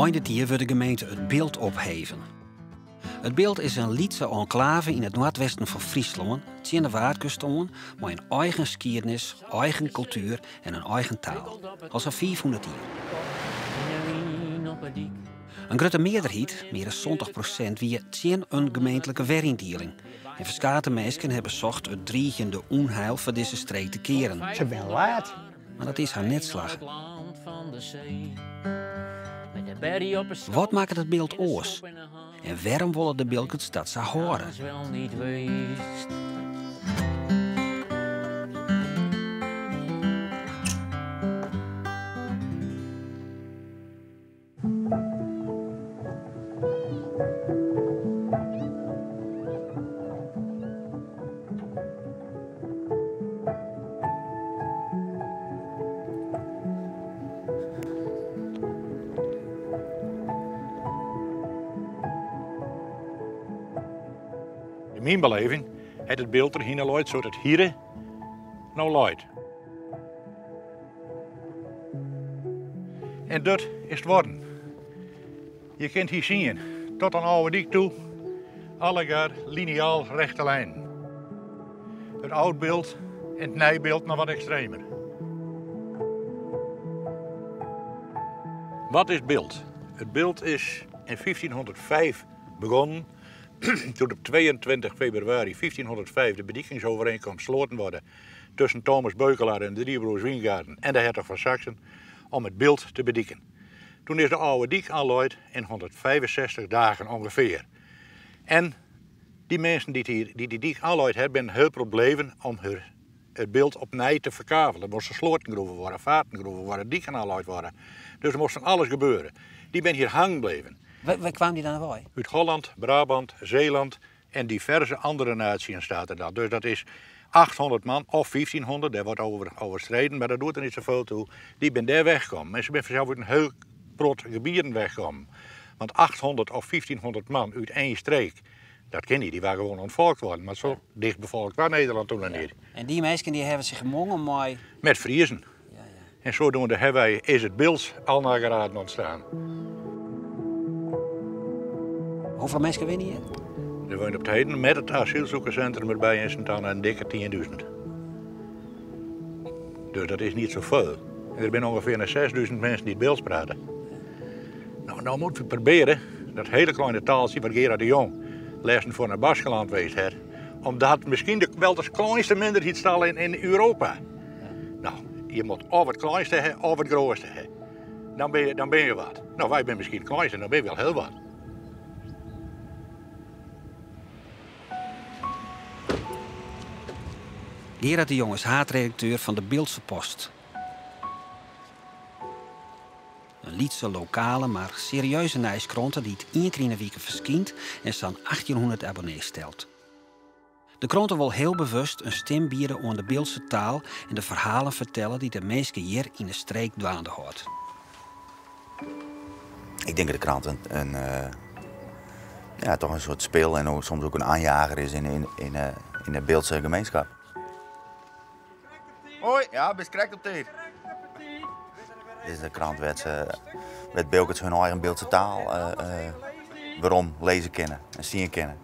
Eind dit jaar wordt de gemeente het Bilt opheven. Het Bilt is een Lietse enclave in het noordwesten van Friesland, tegen de Waardkust aan, met een eigen geschiedenis, eigen cultuur en een eigen taal. Al zo'n 400 jaar. Een grote meerderheid, meer dan 70%, wie tegen een gemeentelijke werindeling. En verschillende mensen hebben zocht het dreigende onheil van deze streek te keren. Ze ben laat. Maar dat is haar netslag. Wat maakt het beeld oors? En waarom willen de Bilk het stad zo horen? In mijn beleving heeft het beeld er hier looit zodat het hier nou looit. En dat is het worden. Je kunt hier zien, tot aan Oude Diek toe, allegaar lineaal rechte lijnen. Het oud beeld en het nijbeeld nog wat extremer. Wat is beeld? Het beeld is in 1505 begonnen. Toen op 22 februari 1505 de bedieningsovereenkomst gesloten wordt tussen Thomas Beukelaar en de Driebroers Wijngaarden en de hertog van Saxen om het beeld te bedieken. Toen is de Oude Diek aanlooid in 165 dagen ongeveer. En die mensen die diek aanlooid hebben, zijn heel probleem om het beeld opnieuw te verkavelen. Er moesten slotengroeven worden, vaartengroeven worden, dieken aanlooid worden. Dus er moest van alles gebeuren. Die ben hier hangen gebleven. Waar kwamen die dan bij? Uit Holland, Brabant, Zeeland en diverse andere naties staat er dat. Dus dat is 800 man of 1500, daar wordt over streden, maar dat doet er niet zoveel toe. Die ben daar weggekomen. En ze zijn vanzelf uit een heel groot gebieden weggekomen. Want 800 of 1500 man uit één streek, dat ken je, die waren gewoon ontvolkt worden. Maar zo dicht bevolkt was Nederland toen nog niet. En die mensen die hebben zich gemongen met Friesen. Ja. En zodoende is het beeld al naar geraden ontstaan. Hoeveel mensen winnen hier? Er wonen op het heden met het asielzoekerscentrum erbij in Sint-Anna een dikke 10.000. Dus dat is niet zoveel. En er zijn ongeveer 6.000 mensen die het beeld praten. Nou moeten we proberen dat hele kleine taaltje wat Gerard de Jong lessen voor naar Baskeland geweest heeft. Omdat misschien wel de kleinste minderheidstaal in Europa. Nou, je moet of het kleinste hebben of het grootste hebben. Dan ben je wat. Nou, wij zijn misschien het kleinste, dan ben je wel heel wat. Gerard de Jong is haatredacteur van de Biltse Post. Een Lietse lokale, maar serieuze nieuwskrant die het 1 keer in de week verschijnt en zo'n 1800 abonnees stelt. De krant wil heel bewust een stem bieden aan de Biltse taal en de verhalen vertellen die de mensen hier in de streek dwaande hoort. Ik denk dat de krant toch een soort speel en soms ook een aanjager is in de Biltse gemeenschap. Hoi, ja, best correct op tijd. Deze krant werd Bilkens hun eigen Biltse taal waarom lezen kennen en zien kennen.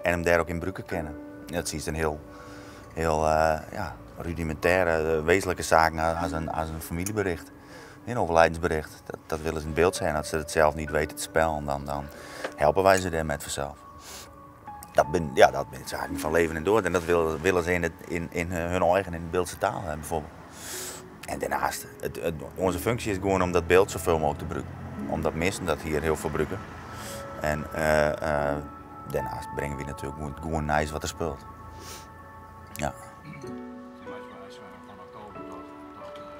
En hem daar ook in gebruiken kennen. Dat is een heel rudimentaire, wezenlijke zaak als een familiebericht. Een overlijdensbericht. Dat willen ze in beeld zijn. Als ze het zelf niet weten te spellen, dan helpen wij ze daar met vanzelf. Dat ben zaken van leven en dood en dat willen ze in hun eigen, in de Biltse taal bijvoorbeeld. En daarnaast, onze functie is gewoon om dat beeld zoveel mogelijk te gebruiken. Omdat mensen dat hier heel veel gebruiken. En daarnaast brengen we natuurlijk gewoon nice wat er speelt. Ja.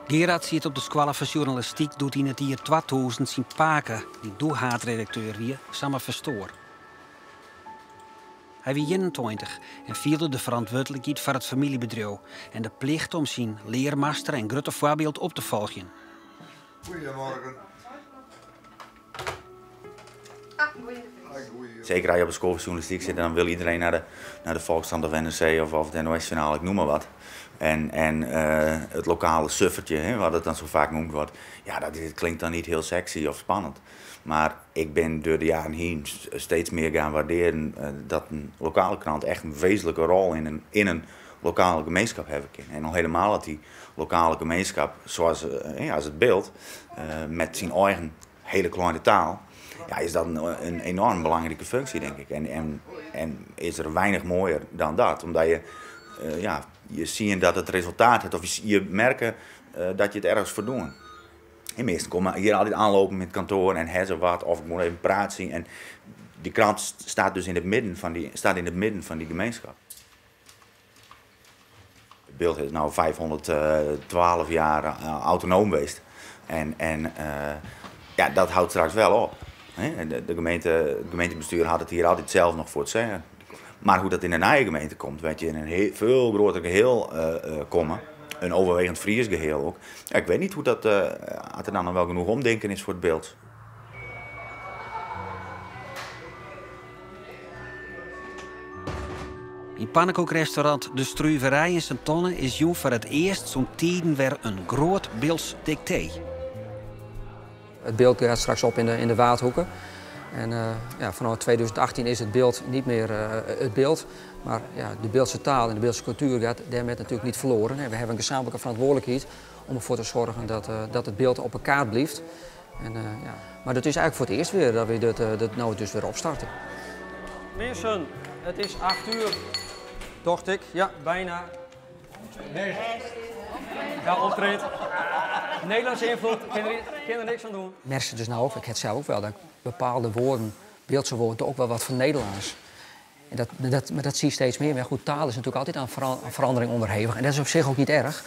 Gerard zit op de School van Journalistiek doet in het jaar 2000 zijn paken, die doe-haatredacteur weer, samen verstoor. Hij was 21 en vierde de verantwoordelijkheid voor het familiebedrijf en de plicht om zijn leermaster en grote voorbeeld op te volgen. Goedemorgen. Zeker als je op de school van journalistiek zit, dan wil iedereen naar de Volkskrant of NRC of het NOS-journaal, ik noem maar wat. En het lokale suffertje, hè, wat het dan zo vaak genoemd wordt, ja, dat klinkt dan niet heel sexy of spannend. Maar ik ben door de jaren heen steeds meer gaan waarderen dat een lokale krant echt een wezenlijke rol in een lokale gemeenschap hebben kan. En al helemaal dat die lokale gemeenschap, zoals als het beeld, met zijn eigen hele kleine taal, ja, is dat een enorm belangrijke functie, denk ik. En is er weinig mooier dan dat, omdat je ziet dat het resultaat heeft, of je merkt dat je het ergens voor doet. En meestal komen hier altijd aanlopen met kantoor en hebben wat, of ik moet even praten zien. En die krant staat dus in het midden van die gemeenschap. Het beeld is nu 512 jaar autonoom geweest. En dat houdt straks wel op. Het gemeentebestuur had het hier altijd zelf nog voor het zeggen. Maar hoe dat in een eigen gemeente komt, weet je, in een veel groter geheel komen. Een overwegend Fries geheel ook. Ja, ik weet niet hoe dat, als er dan nog wel genoeg omdenken is voor het beeld. In pannenkoekrestaurant De Struiverij in Sint-Tonne is jong voor het eerst zo'n tien weer een groot Beelds dicté. Het beeld gaat straks op in de Waardhoeken. En vanaf 2018 is het beeld niet meer het beeld. Maar ja, de Beeldse taal en de Beeldse cultuur gaat daarmee natuurlijk niet verloren. We hebben een gezamenlijke verantwoordelijkheid om ervoor te zorgen dat het beeld op elkaar blijft. Maar dat is eigenlijk voor het eerst weer dat we dat nou dus weer opstarten. Mensen, het is 8 uur. Dacht ik, ja, bijna. Nee. Ja, optreedt. Nederlandse invloed, kan er niks aan doen. Merk je dus nou ook, ik heb het zelf ook wel, dat bepaalde woorden, Beeldse woorden, ook wel wat van Nederlands. En maar dat zie je steeds meer. Maar goed, taal is natuurlijk altijd aan verandering onderhevig. En dat is op zich ook niet erg.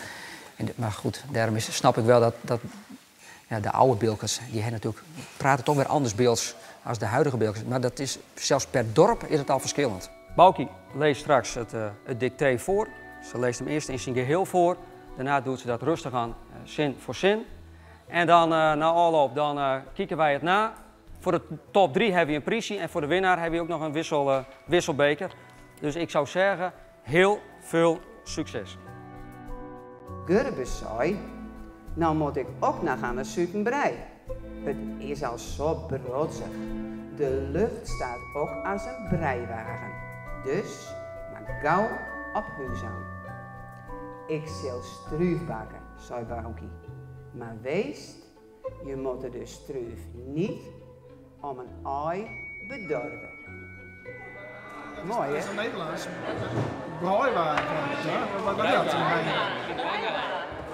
Maar goed, daarom snap ik wel dat de oude Beeldkers, die natuurlijk praten toch weer anders Beelds als de huidige Beeldkers. Maar dat is, zelfs per dorp is het al verschillend. Boukie leest straks het dicté voor. Ze leest hem eerst in zijn geheel voor. Daarna doet ze dat rustig aan, zin voor zin. En dan na afloop kijken wij het na. Voor de top 3 hebben we een prijsje en voor de winnaar hebben we ook nog een wisselbeker. Dus ik zou zeggen, heel veel succes. Gurbus zei, nou moet ik ook nog aan de suikenbrei. Het is al zo brodzig. De lucht staat ook als een breiwagen. Dus, maar gauw op huis aan. Ik zal struif bakken, zei Boukie. Maar wees, je moet de struif niet om een ei bedorven. Mooi, hè? Dat is een Nederlands. Breiwagen. Ja, wat is dat?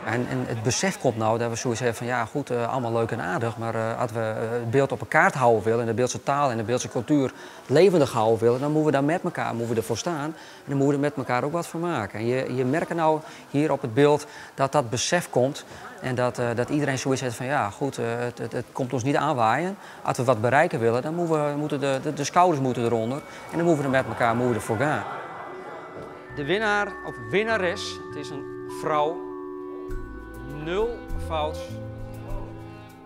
En het besef komt nou dat we zoiets hebben van ja goed, allemaal leuk en aardig, maar als we het beeld op een kaart houden willen en de Beeldse taal en de Beeldse cultuur levendig houden willen, dan moeten we daar met elkaar ervoor staan en dan moeten we er met elkaar ook wat van maken. En je merkt nou hier op het beeld dat besef komt en dat iedereen zoiets heeft van ja goed, het komt ons niet aanwaaien. Als we wat bereiken willen, dan moeten de schouders moeten eronder en dan moeten we er met elkaar ervoor gaan. De winnaar of winnares, het is een vrouw. 0 fout.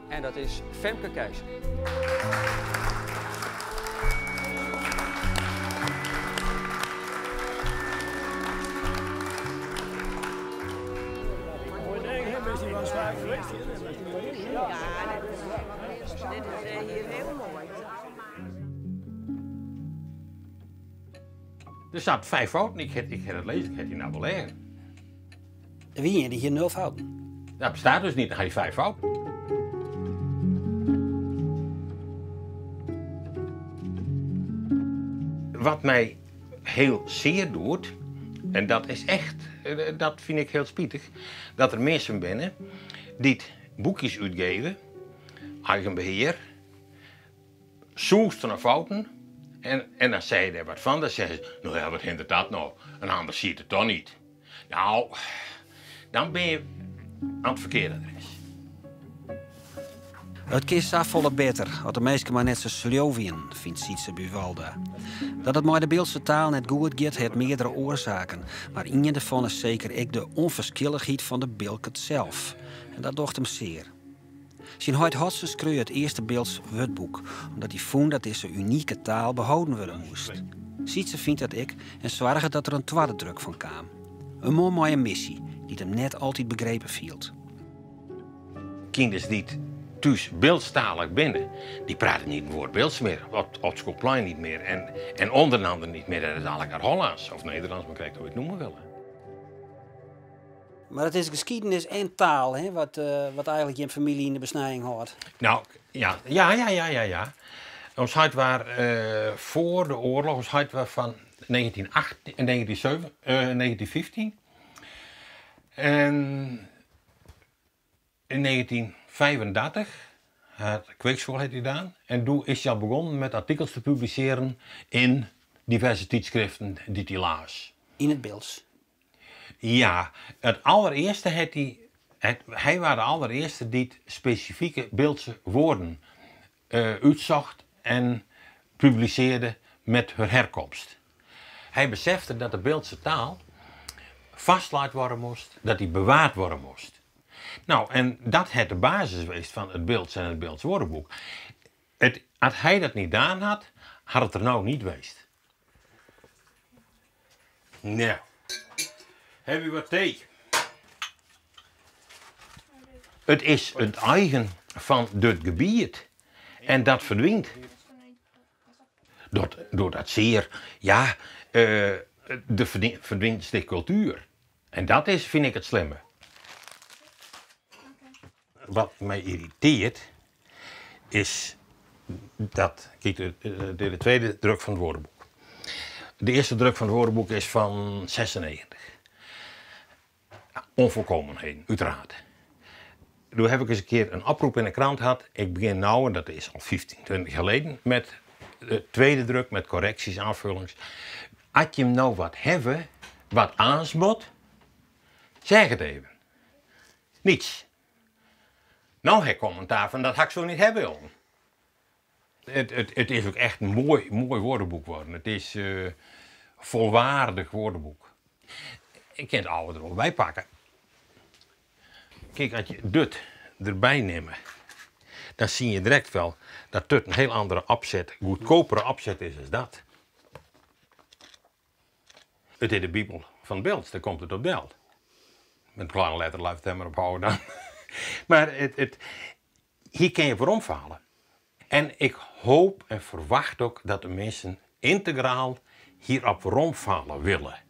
En dat is Femke Keizer. Dit is hier heel mooi. Er staat 5 fouten. Ik heb het lezen, ik heb die nou wel leggen. De wie die hier 0 fouten. Dat bestaat dus niet, dan ga je 5 fouten. Wat mij heel zeer doet, en dat is echt, dat vind ik heel spietig, dat er mensen binnen die boekjes uitgeven, eigen beheer, zoeken naar fouten, en dan zei je er wat van, dan zeggen ze, nou ja, wat hindert dat nou? Een ander ziet het toch niet. Nou, dan ben je aan het verkeerde adres. Het kist afvallen beter, als de meesten maar net zo Slovien, vindt Sietse Buvalda. Dat het met de Beeldse taal net goed gaat, heeft meerdere oorzaken. Maar een daarvan is zeker ook de onverschilligheid van de Beeldkert zelf. En dat docht hem zeer. Zijn huid had ze schreeuwen het eerste Beelds wordboek, omdat hij vond dat deze unieke taal behouden worden moest. Sietse vindt dat ik en zorgen dat er een tweede druk van kwam. Een mooie missie, die hem net altijd begrepen viel. Kinders die thuis beeldstalig binnen, die praten niet een woord Beelds meer, op schoolplein niet meer en onder andere niet meer. Dat is eigenlijk naar Hollands of Nederlands, maar krijgt hoe je het noemen willen. Maar het is geschiedenis en taal, hè, wat eigenlijk je familie in de besnijing hoort. Nou, ja. Ons huid was voor de oorlog, ons huid was van 1915. En in 1935 had kweekschool gedaan. En toen is hij al begonnen met artikels te publiceren in diverse tijdschriften die hij las. In het Beelds? Ja, het allereerste hij was de allereerste die specifieke Beeldse woorden uitzocht en publiceerde met hun herkomst. Hij besefte dat de Beeldse taal vastgelegd worden moest, dat die bewaard worden moest. Nou, en dat het de basis geweest van het Beelds en het Beelds woordenboek. Als hij dat niet gedaan had, had het er nou niet geweest. Nou, heb je wat thee? Het is het eigen van dit gebied. En dat verdwijnt. Door dat zeer, ja, de verdwijnt cultuur. En dat is, vind ik, het slimme. Wat mij irriteert, is dat, kijk, de tweede druk van het woordenboek. De eerste druk van het woordenboek is van 96. Onvolkomenheden, uiteraard. Toen heb ik eens een keer een oproep in de krant gehad. Ik begin nou, en dat is al 15, 20 jaar geleden, met de tweede druk, met correcties, aanvullings. Als je hem nou wat hebben, wat aansbod, zeg het even. Niets. Nou heb ik commentaar van, dat had ik zo niet hebben willen. Het is ook echt een mooi woordenboek worden. Het is volwaardig woordenboek. Ik kan het oude er ook bij pakken. Kijk, als je dit erbij neemt, dan zie je direct wel dat dit een heel andere opzet, goedkopere opzet is als dat. Het is de Bijbel van Beelds, daar komt het op Beld. Met kleine letter blijft het maar ophouden dan. Maar hier kan je voor omvallen. En ik hoop en verwacht ook dat de mensen integraal hierop rondvallen willen.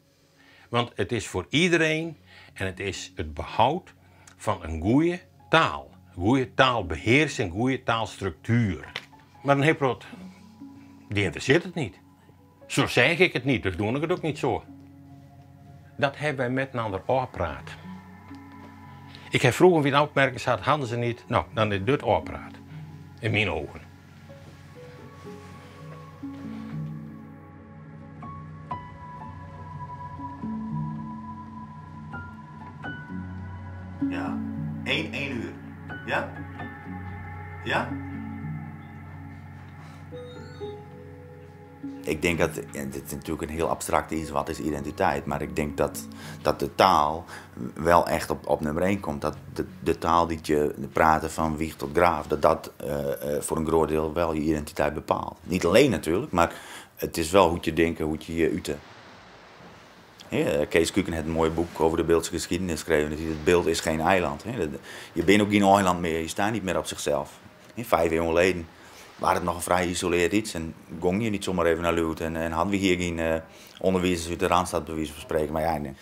Want het is voor iedereen en het is het behoud van een goede taal. Goede taalbeheersing, goede taalstructuur. Maar een Hebrot, die interesseert het niet. Zo zeg ik het niet, dus doe ik het ook niet zo. Dat hebben wij met een ander oorpraat. Ik heb vroeger weer opmerkingen gehad, hadden ze niet. Nou, dan is dit oorpraat. In mijn ogen. Ja, 1 uur. Ja? Ja? Ik denk dat, en dit is natuurlijk een heel abstract iets, wat is identiteit, maar ik denk dat de taal wel echt op nummer 1 komt. Dat de taal die je praten van wieg tot graaf, dat voor een groot deel wel je identiteit bepaalt. Niet alleen natuurlijk, maar het is wel hoe je denkt, hoe je uiten. Kees Kuken heeft een mooi boek over de Beeldse geschiedenis geschreven. Het beeld is geen eiland. Je bent ook geen eiland meer, je staat niet meer op zichzelf. 5 eeuwen geleden was het nog een vrij geïsoleerd iets. En gong je niet zomaar even naar Leeuwarden. En hadden we hier geen onderwijzers uit de Randstad bij wijze van spreken. Maar, ja, nee.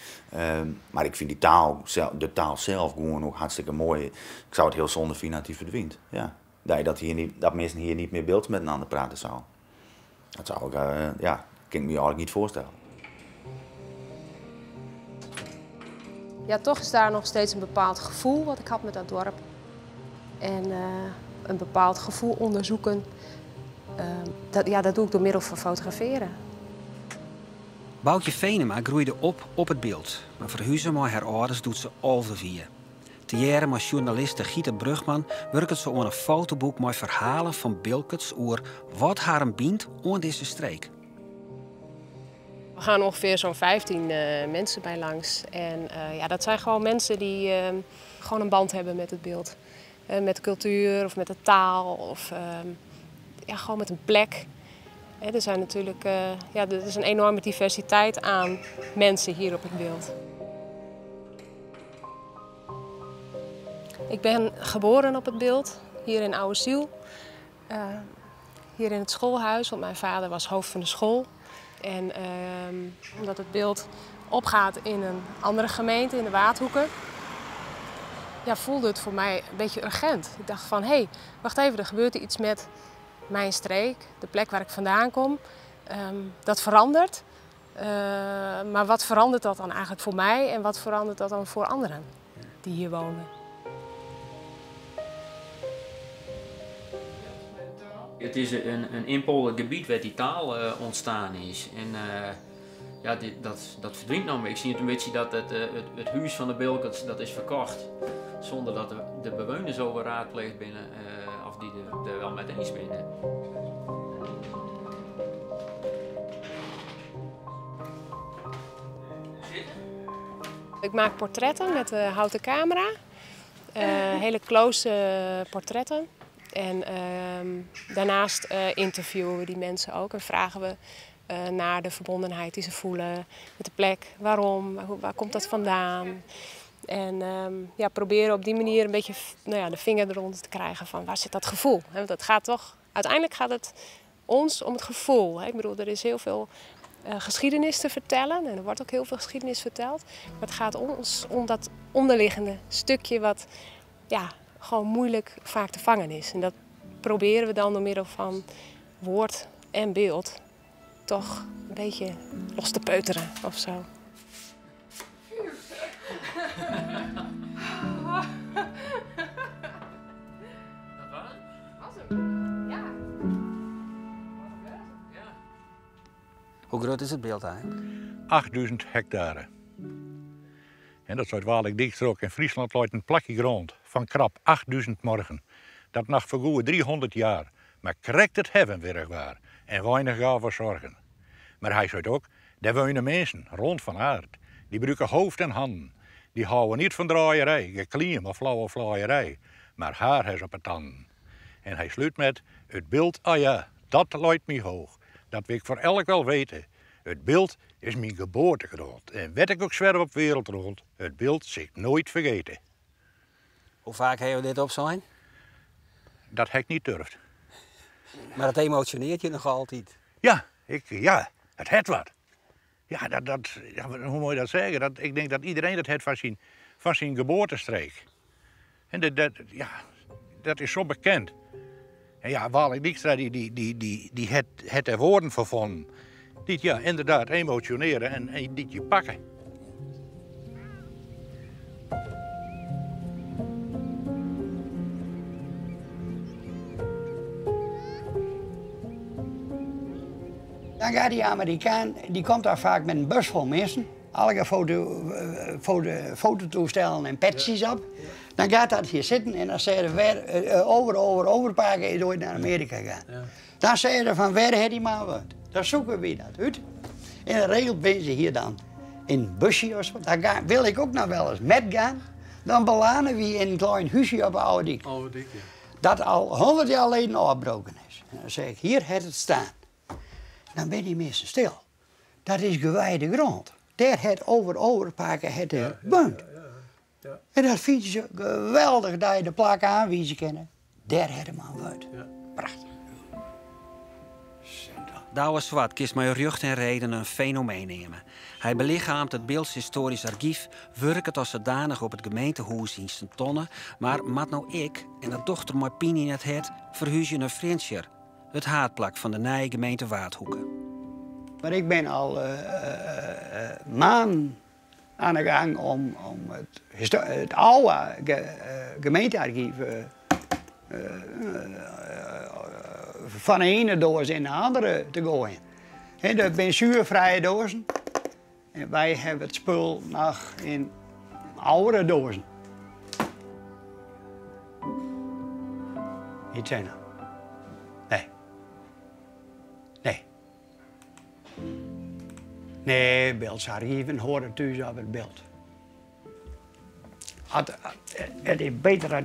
Maar ik vind de taal zelf gewoon ook hartstikke mooi. Ik zou het heel zonde vinden dat die verdwijnt. Ja. Dat mensen hier niet meer beeld met een ander praten zou. Dat zou ik, kan ik me eigenlijk niet voorstellen. Ja, toch is daar nog steeds een bepaald gevoel wat ik had met dat dorp. En een bepaald gevoel onderzoeken. Dat doe ik door middel van fotograferen. Boukje Venema groeide op het Beeld. Maar verhuizen met haar ouders doet ze overvier. Te jaren met journaliste Giete Brugman werkt ze aan een fotoboek met verhalen van Bilkets over wat haar een bient aan deze streek. We gaan ongeveer zo'n 15 mensen bij langs. En dat zijn gewoon mensen die gewoon een band hebben met het Beeld. met de cultuur of met de taal of ja, gewoon met een plek. Er zijn natuurlijk, ja, er is een enorme diversiteit aan mensen hier op het beeld. Ik ben geboren op het beeld, hier in Ouweziel. Hier in het schoolhuis, want mijn vader was hoofd van de school. En omdat het beeld opgaat in een andere gemeente, in de Waardhoeken, ja, voelde het voor mij een beetje urgent. Ik dacht van, hé, wacht even, er gebeurt iets met mijn streek, de plek waar ik vandaan kom. Dat verandert. Maar wat verandert dat dan eigenlijk voor mij en wat verandert dat dan voor anderen die hier wonen? Het is een inpolderd waar die taal ontstaan is. En ja, dat verdwijnt nou. Ik zie het een beetje dat het huis van de Bilkens dat is verkocht. Zonder dat de bewoners over raadpleegd binnen of die er wel met eens binnen. Ik maak portretten met de houten camera. Hele close portretten. En daarnaast interviewen we die mensen ook en vragen we naar de verbondenheid die ze voelen met de plek. Waarom? Waar komt dat vandaan? En ja, proberen op die manier een beetje de vinger eronder te krijgen van waar zit dat gevoel? Want het gaat toch, uiteindelijk gaat het ons om het gevoel. Ik bedoel, er is heel veel geschiedenis te vertellen en er wordt ook heel veel geschiedenis verteld. Maar het gaat ons om dat onderliggende stukje wat ja, gewoon moeilijk vaak te vangen is. En dat proberen we dan door middel van woord en beeld toch een beetje los te peuteren of zo. Hoe groot is het beeld eigenlijk? 8000 hectare. En dat zou waarlijk dichtstrok. In Friesland loopt een plakje grond van krap 8000 morgen. Dat nog voor goede 300 jaar. Maar correct het hebben weer waar. En weinig gaan voor zorgen. Maar hij zei ook, daar wonen mensen rond van aard. Die gebruiken hoofd en handen. Die houden niet van draaierij, gekleem of flauwe vlaaierij. Maar haar is op het tanden. En hij sluit met, het beeld, ah ja, dat loopt me hoog. Dat wil ik voor elk wel weten. Het beeld is mijn geboortegrond. En werd ik ook zwerf op wereld rond, het beeld zich nooit vergeten. Hoe vaak hebben we dit op zijn? Dat heb ik niet durfd. Maar het emotioneert je nog altijd. Ja, het het wat. Ja, ja, hoe moet je dat zeggen? Ik denk dat iedereen dat heeft van zijn geboortestreek. En dat is zo bekend. En ja, Wally Dijkstra die het er woorden voor vonden. Die ja, inderdaad emotioneren en die je pakken. Dan gaat die Amerikaan, die komt daar vaak met een bus vol mensen. Alle fototoestellen en patches op. Dan gaat dat hier zitten en dan zeggen we over een paar keer door naar Amerika gaan. Ja. Dan zeggen ze van waar heeft die man woont. Dan zoeken we dat uit. In de regel ben ze hier dan in een busje of zo. Daar wil ik ook nog wel eens met gaan. Dan belanen we in een klein huisje op Oude Dik. Oude Dik, ja. Dat al 100 jaar geleden afgebroken is. En dan zeg ik, hier heeft het staan. Dan ben die mensen stil. Dat is gewijde grond. Daar het overpakken het woont. Ja. En dat vind je geweldig dat je de plak aanwijzen kennen. Daar het hem aan woont. Ja. Prachtig. Douwe Swart kiest met rug en reden een fenomeen nemen. Hij belichaamt het Beelds Historisch Archief, werkt als zodanig op het gemeentehuis in Stentonne, maar mat nou ik en de dochter Marpini net het verhuizen naar Frinscher, het haatplak van de nieuwe gemeente Waardhoeken. Maar ik ben al maanden aan de gang om het oude gemeentearchief van de ene doos in de andere te gooien. En dat zijn zuurvrije dozen. En wij hebben het spul nog in oude dozen. Niet zijn er. Nee, beeldsarchieven horen thuis op het beeld. Het is beter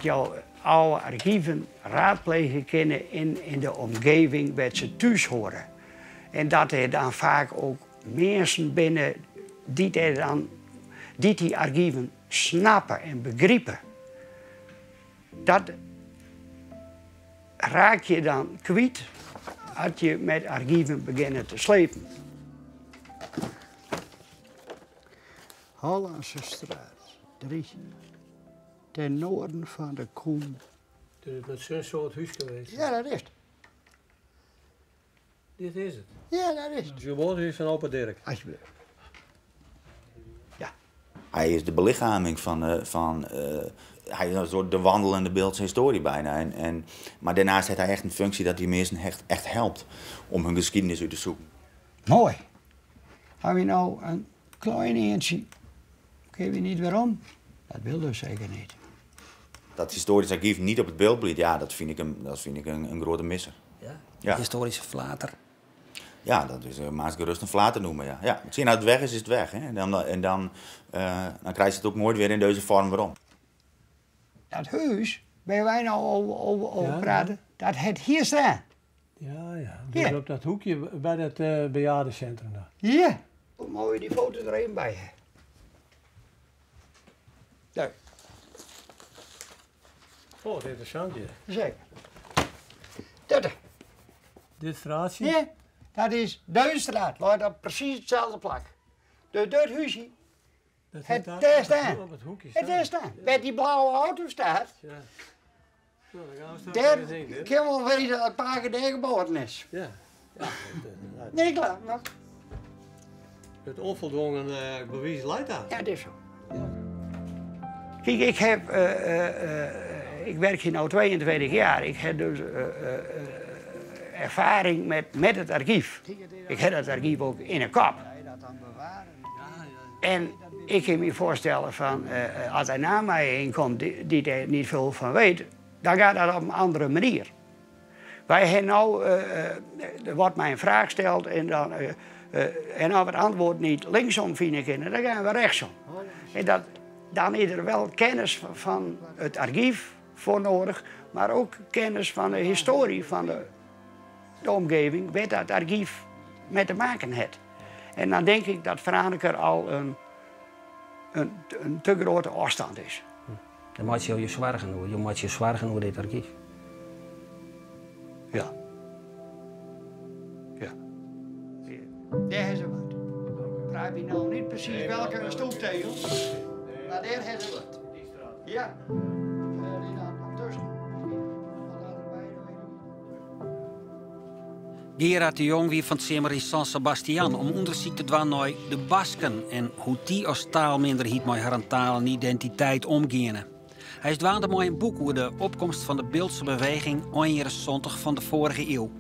alle archieven raadplegen kunnen in de omgeving waar ze thuis horen. En dat er dan vaak ook mensen binnen die archieven snappen en begrijpen. Dat raak je dan kwijt als je met archieven begint te slepen. Hollandse straat 3, ten noorden van de Koen. Dus het is zo'n soort huis geweest? Ja, dat is het. Dit is het? Ja, dat is het. Het geboortehuis van opa Dirk? Alsjeblieft. Ja. Hij is de belichaming hij is een soort de wandelende Beeldse historie bijna. Maar daarnaast heeft hij echt een functie dat die mensen echt helpt om hun geschiedenis uit te zoeken. Mooi. Hebben we nou een klein eentje? Ik weet niet waarom. Dat wil dus zeker niet. Dat historisch archief niet op het beeld blijft, ja, dat vind ik een grote misser. Ja? Ja. Historische flater. Ja, dat is maar gerust een flater noemen, ja. Ja, als het weg is het weg. Hè. Dan krijg je het ook nooit weer in deze vorm waarom. Dat huis, waar wij nou over praten, dat het hier staan. Ja. Dus op dat hoekje bij dat bejaardencentrum daar. Ja. Hoe mooi die foto er even bij hebben. Leuk. Oh, wat interessant hier. Zeker. Dat. Dit straatje? Ja, dat is Duinstraat. Laat dat precies hetzelfde plak. Dat huisje. Het daar staan. Op het hoekje Het daar staan. Waar die blauwe auto staat. Ja. Nou, dan gaan we Daar kan je wel weten dat het paar keer geboren is. Ja. Nee, klaar. Maar... Het onvoldwongen bewijs leidt aan. Ja, dat is zo. Ja. Kijk, ik werk hier nu 22 jaar. Ik heb dus ervaring met het archief. Ik heb het archief ook in een kop. En ik kan me voorstellen van, als hij na mij heen komt die er niet veel van weet, dan gaat dat op een andere manier. Wij hebben nou, er wordt mij een vraag gesteld en dan, en als we het antwoord niet linksom vinden kunnen, dan gaan we rechtsom. En dan is er wel kennis van het archief voor nodig, maar ook kennis van de historie van de omgeving, waar dat archief mee te maken heeft. En dan denk ik dat Franeker al een te grote afstand is. Dan moet je je zorgen over. Je moet je zorgen over dit archief. Ja. Ja. Daar hebben ze wat. Ik praat je nou niet precies welke stoeptegel, maar daar hebben ze wat. Ja. Die dan tussen. Gerard de Jong wie van het Simmer in San Sebastian om onderzoek te doen naar de Basken en hoe die als taalminderheid met haar taal en identiteit omgaan. Hij is dwaande met een boek over de opkomst van de Beeldse beweging jaren 70 van de vorige eeuw.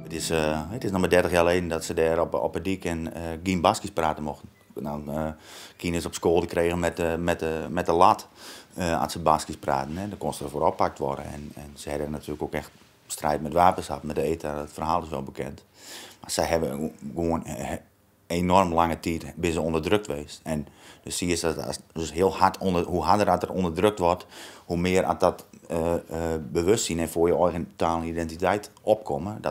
Het is nog maar 30 jaar geleden dat ze daar op het dik en geen Baskisch praten mochten. Kinderen op school die kregen met de lat als ze Baskisch praten. Dan kon ze ervoor oppakt worden. En ze hadden natuurlijk ook echt strijd met wapens gehad, met de ETA. Het verhaal is wel bekend. Maar zij hebben gewoon enorm lange tijd zijn onderdrukt geweest. En dus zie je dat dus heel hard hoe harder dat er onderdrukt wordt, hoe meer dat bewustzijn en voor je eigen taal en identiteit opkomen,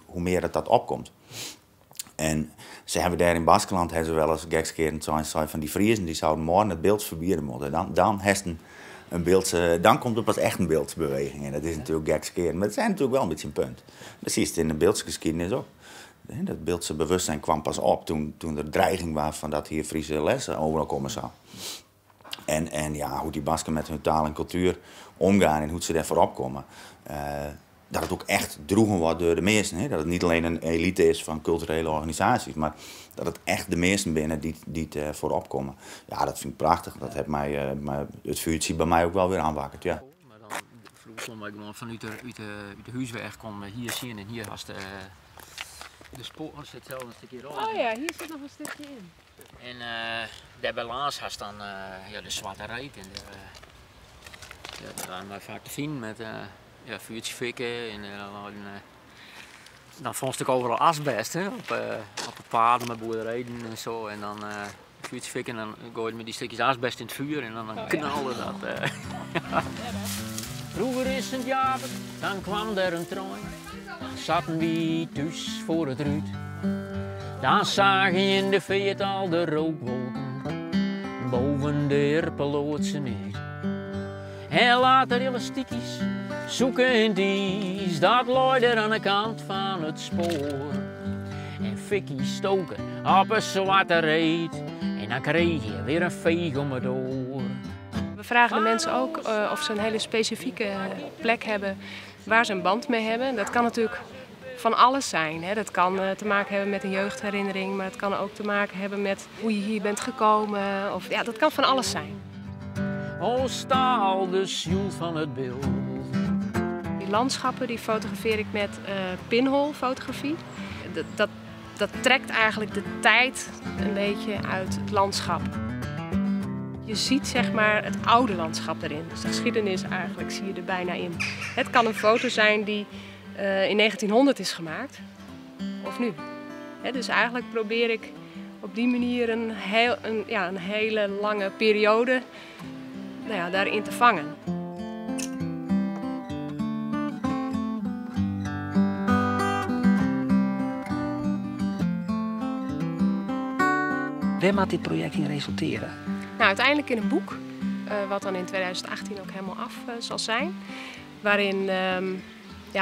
hoe meer dat opkomt. En ze hebben daar in Baskeland hebben ze wel eens gekskerend zijn van die Friesen die zouden morgen het beeld verbieden moeten. Dan een beeldse, dan komt er pas echt een beeldse beweging. En dat is natuurlijk gekskerend, maar het zijn natuurlijk wel een beetje een punt. Dat zie je in de beeldse geschiedenis ook. Dat beeldse bewustzijn kwam pas op toen er dreiging was van dat hier Friese lessen overal komen zou. En ja, hoe die Basken met hun taal en cultuur omgaan en hoe ze daarvoor opkomen. Dat het ook echt droegen wordt door de meesten. Hè? Dat het niet alleen een elite is van culturele organisaties, maar dat het echt de meesten binnen die het voor opkomen. Ja, dat vind ik prachtig. Dat heeft het vuurtje bij mij ook wel weer aanwakkerd, ja. Maar dan vroeg kon ik gewoon vanuit de huisweg kon hier zien en hier was de spoor zit zelf een stukje rood. Oh ja, hier zit nog een stukje in. En daar bij Laas was dan de Zwarte Rijd. En daar waren wij vaak te vinden met vuurtje fikken. En dan vond ik overal asbest hè, op de paden met boerderijen en zo. En dan vuurtje fikken en dan gooi je met die stukjes asbest in het vuur en dan knalde dat. Vroeger is het jaar, dan kwam er een trein. Dan zaten we thuis voor het ruit. Dan zagen je in de veet al de rookwolken boven de Erpeloodse neer. En later elastiekjes zoeken in dies, dat looide aan de kant van het spoor. En fikkies stoken op een zwarte reet en dan kreeg je weer een veeg om het oor. We vragen de mensen ook of ze een hele specifieke plek hebben waar ze een band mee hebben. Dat kan natuurlijk van alles zijn. Hè. Dat kan te maken hebben met een jeugdherinnering, maar het kan ook te maken hebben met hoe je hier bent gekomen. Of, ja, dat kan van alles zijn. O staal de ziel van het beeld. Die landschappen die fotografeer ik met pinhole fotografie. Dat trekt eigenlijk de tijd een beetje uit het landschap. Je ziet zeg maar het oude landschap erin. Dus de geschiedenis eigenlijk zie je er bijna in. Het kan een foto zijn die in 1900 is gemaakt, of nu. Dus eigenlijk probeer ik op die manier een hele lange periode daarin te vangen. Waar moet dit project in resulteren? Nou, uiteindelijk in een boek, wat dan in 2018 ook helemaal af zal zijn. Waarin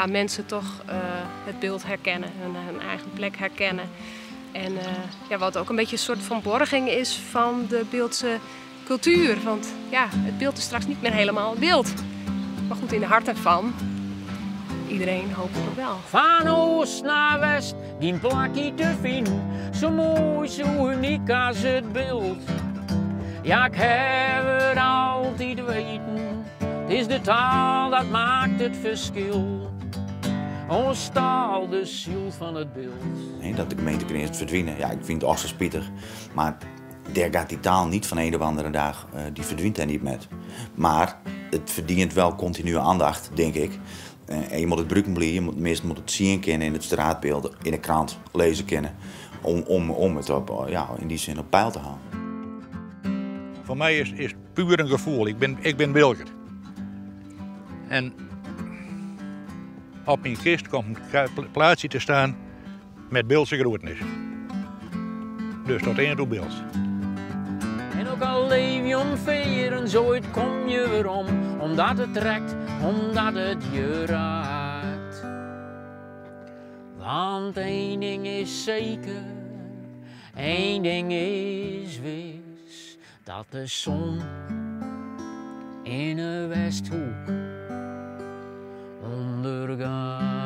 mensen toch het beeld herkennen, hun eigen plek herkennen. En wat ook een beetje een soort van borging is van de Beeldse cultuur. Want ja, het beeld is straks niet meer helemaal beeld. Maar goed, in de harten van iedereen hopelijk wel. Van oost naar west, die plakje te vinden. Zo mooi, zo uniek als het beeld. Ja, ik heb het altijd weten. Het is de taal dat maakt het verschil. Ons taal, de ziel van het beeld. Nee, dat de gemeente eerst verdwijnen, ja, ik vind het ook zo spietig. Maar daar gaat die taal niet van een of andere dag, die verdwijnt er niet met. Maar het verdient wel continue aandacht, denk ik. En je moet het gebruiken blijven, mensen moeten het zien kennen in het straatbeeld, in de krant lezen kennen. Om het op, in die zin op peil te houden. Voor mij is het puur een gevoel. Ik ben Wilger. En op mijn kist komt een plaatsje te staan met Beeldse groetenis. Dus tot één toe Beeld. En ook al leef je onveren, zoiets kom je weer om. Omdat het trekt, omdat het je raakt. Want één ding is zeker, één ding is wis. Dat de zon in een westhoek ondergaat.